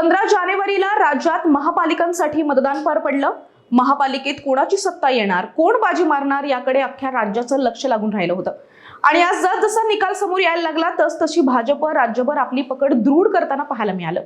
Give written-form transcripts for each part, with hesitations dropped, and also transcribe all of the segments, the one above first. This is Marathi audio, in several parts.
15 जानेवारीला राज्यात महापालिकांसाठी मतदान पार पडलं। महापालिकेत कोणाची सत्ता येणार, कोण बाजी मारणार याकडे अख्ख्या राज्याचं लक्ष लागून राहिलं होतं। आणि आज जसा निकाल समोर यायला लागला तसतशी भाजप राज्यभर आपली पकड दृढ करताना पाहायला मिळालं।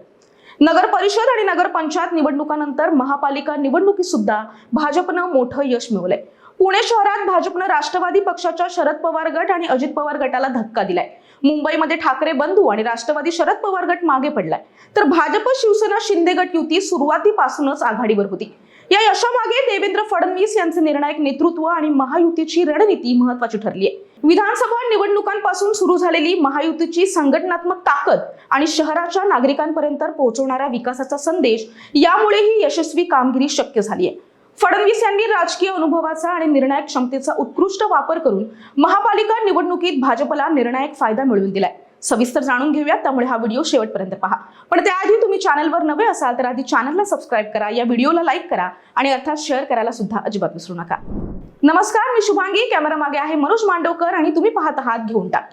नगर परिषद आणि नगर पंचायत निवडणुकांनंतर महापालिका निवडणुकीत सुद्धा भाजपनं मोठं यश मिळवलंय। पुणे शहरात भाजपनं राष्ट्रवादी पक्षाच्या शरद पवार गट आणि अजित पवार गटाला धक्का दिलाय। मुंबईमध्ये ठाकरे बंधू आणि राष्ट्रवादी शरद पवार गट मागे पडलाय, तर भाजप शिवसेना शिंदे गट युती सुरुवातीपासूनच आघाडीवर होती। या यशामागे देवेंद्र फडणवीस यांचे निर्णायक नेतृत्व आणि महायुतीची रणनीती महत्त्वाची ठरली आहे। विधानसभा निवडणुकांपासून सुरू झालेली महायुतीची संघटनात्मक ताकद आणि शहराच्या नागरिकांपर्यंत पोहोचवणारा विकासाचा संदेश यामुळे ही यशस्वी कामगिरी शक्य झाली आहे। फडणवीस यांनी राजकीय अनुभवाचा आणि निर्णायक क्षमतेचा उत्कृष्ट वापर करून महापालिका निवडणुकीत भाजपला निर्णायक फायदा मिळवून दिलाय। सविस्तर जाणून घेऊयात, त्यामुळे हा व्हिडिओ शेवटपर्यंत पहा। पण त्याआधी तुम्ही चॅनलवर नवे असाल तर आधी चॅनलला सबस्क्राइब करा, या व्हिडिओला लाईक करा आणि अर्थात शेअर करायला सुद्धा अजिबात विसरू नका। नमस्कार, मी शुभांगी, कॅमेरा मागे आहे मनोज मांडवकर आणि तुम्ही पाहत आहात घेऊन टाक।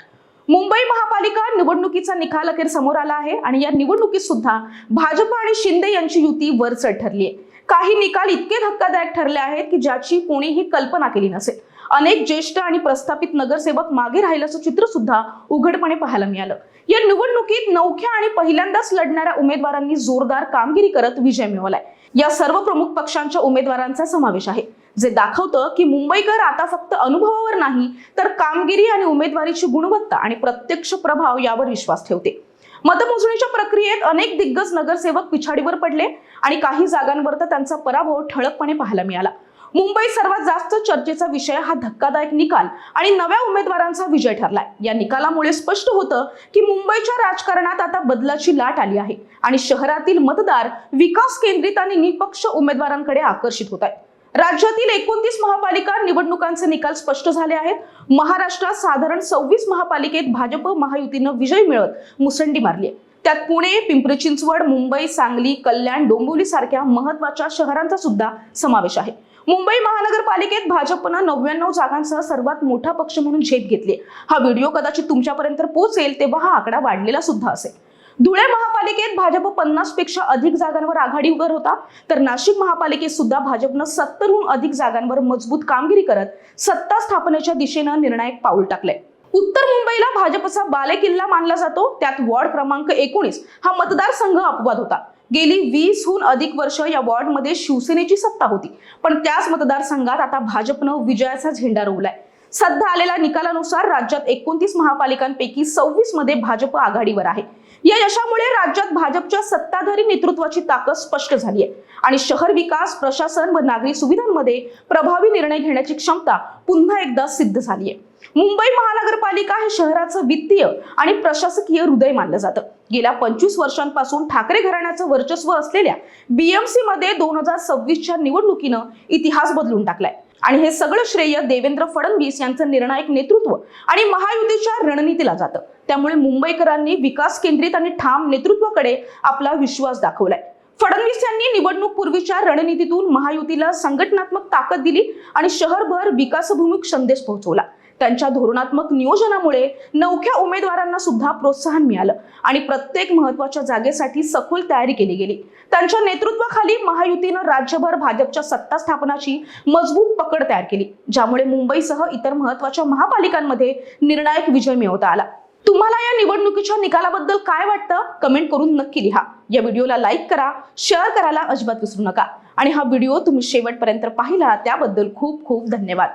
मुंबई महापालिका निवडणुकीचा निकाल अखेर समोर आला आहे आणि या निवडणुकीत सुद्धा भाजप आणि शिंदे यांची युती वरचढ ठरली आहे। काही निकाल इतके धक्कादायक ठरले आहेत की ज्याची कोणीही कल्पना केली नसेल। अनेक ज्येष्ठ आणि प्रस्थापित नगरसेवक मागे राहिल्याचं चित्र सुद्धा उघडपणे पाहायला मिळालं। या निवडणुकीत नवख्या आणि पहिल्यांदाच लढणाऱ्या उमेदवारांनी जोरदार कामगिरी करत विजय मिळवलाय। या सर्व प्रमुख पक्षांच्या उमेदवारांचा समावेश आहे, जे दाखवतं की मुंबईकर आता फक्त अनुभवावर नाही तर कामगिरी आणि उमेदवारीची गुणवत्ता आणि प्रत्यक्ष प्रभाव यावर विश्वास ठेवते। मतमोजणीच्या प्रक्रियेत अनेक दिग्गज नगरसेवक पिछाडीवर पडले आणि काही जागांवर तर त्यांचा पराभव ठळकपणे पाहायला मिळाला। मुंबईत सर्वात जास्त चर्चेचा विषय हा धक्कादायक निकाल आणि नव्या उमेदवारांचा विजय ठरलाय। या निकालामुळे स्पष्ट होतं की मुंबईच्या राजकारणात आता बदलाची लाट आली आहे आणि शहरातील मतदार विकास केंद्रित आणि निपक्ष उमेदवारांकडे आकर्षित होत आहेत। राज्यातील 29 महापालिका निवडणुकांचे निकाल स्पष्ट झाले आहेत। महाराष्ट्रात साधारण 26 महापालिकेत भाजप महायुतीनं विजय मिळवत मुसंडी मारली आहे। त्यात पुणे, पिंपरी चिंचवड, मुंबई, सांगली, कल्याण, डोंबिवली सारख्या महत्त्वाच्या शहरांचा सुद्धा समावेश आहे। मुंबई महानगरपालिकेत भाजपनं 99 जागांसह सर्वात मोठा पक्ष म्हणून झेप घेतली। हा व्हिडिओ कदाचित तुमच्यापर्यंत पोहोचेल तेव्हा हा आकडा वाढलेला सुद्धा असेल। धुळे महापालिकेत भाजप 50 पेक्षा अधिक जागांवर आघाडीवर होता, तर नाशिक महापालिकेत सुद्धा भाजपनं 70हून अधिक जागांवर मजबूत कामगिरी करत सत्ता स्थापनेच्या दिशेनं निर्णायक पाऊल टाकलंय। उत्तर मुंबईला भाजपचा बालेकिल्ला मानला जातो, त्यात वॉर्ड क्रमांक 19 हा मतदारसंघ अपवाद होता। गेली 20हून अधिक वर्ष या वॉर्डमध्ये शिवसेनेची सत्ता होती, पण त्याच मतदारसंघात आता भाजपनं विजयाचा झेंडा रोवलाय। सध्या आलेल्या निकालानुसार राज्यात 29 महापालिकांपैकी 26 मध्ये भाजप आघाडीवर आहे। या यशामुळे राज्यात भाजपच्या सत्ताधारी नेतृत्वाची ताकद स्पष्ट झाली आहे आणि शहर विकास, प्रशासन व नागरी सुविधांमध्ये प्रभावी निर्णय घेण्याची क्षमता पुन्हा एकदा सिद्ध झाली आहे। मुंबई महानगरपालिका हे शहराचं वित्तीय आणि प्रशासकीय हृदय मानलं जातं। गेल्या 25 वर्षांपासून ठाकरे घराण्याचं वर्चस्व असलेल्या बीएमसी मध्ये 2026च्या निवडणुकीनं इतिहास बदलून टाकलाय आणि हे सगळं श्रेय देवेंद्र फडणवीस यांचं निर्णायक नेतृत्व आणि महायुतीच्या रणनीतीला जातं। त्यामुळे मुंबईकरांनी विकास केंद्रित आणि ठाम नेतृत्वाकडे आपला विश्वास दाखवलाय। फडणवीस यांनी निवडणूक पूर्वीच्या रणनीतीतून महायुतीला संघटनात्मक ताकद दिली आणि शहरभर विकासभिमुख संदेश पोहोचवला। त्यांच्या धोरणात्मक नियोजनामुळे नवख्या उमेदवारांना सुद्धा प्रोत्साहन मिळालं आणि प्रत्येक महत्त्वाच्या जागेसाठी सखोल तयारी केली गेली। त्यांच्या नेतृत्वाखाली महायुतीनं राज्यभर भाजपच्या सत्ता स्थापनाची मजबूत पकड तयार केली, ज्यामुळे मुंबईसह इतर महत्त्वाच्या महापालिकांमध्ये निर्णायक विजय मिळवता आला। तुम्हाला या निवडणुकीच्या निकालाबद्दल काय वाटतं कमेंट करून नक्की लिहा। या व्हिडिओला लाईक करा, शेअर करायला अजिबात विसरू नका आणि हा व्हिडिओ तुम्ही शेवटपर्यंत पाहिला त्याबद्दल खूप खूप धन्यवाद।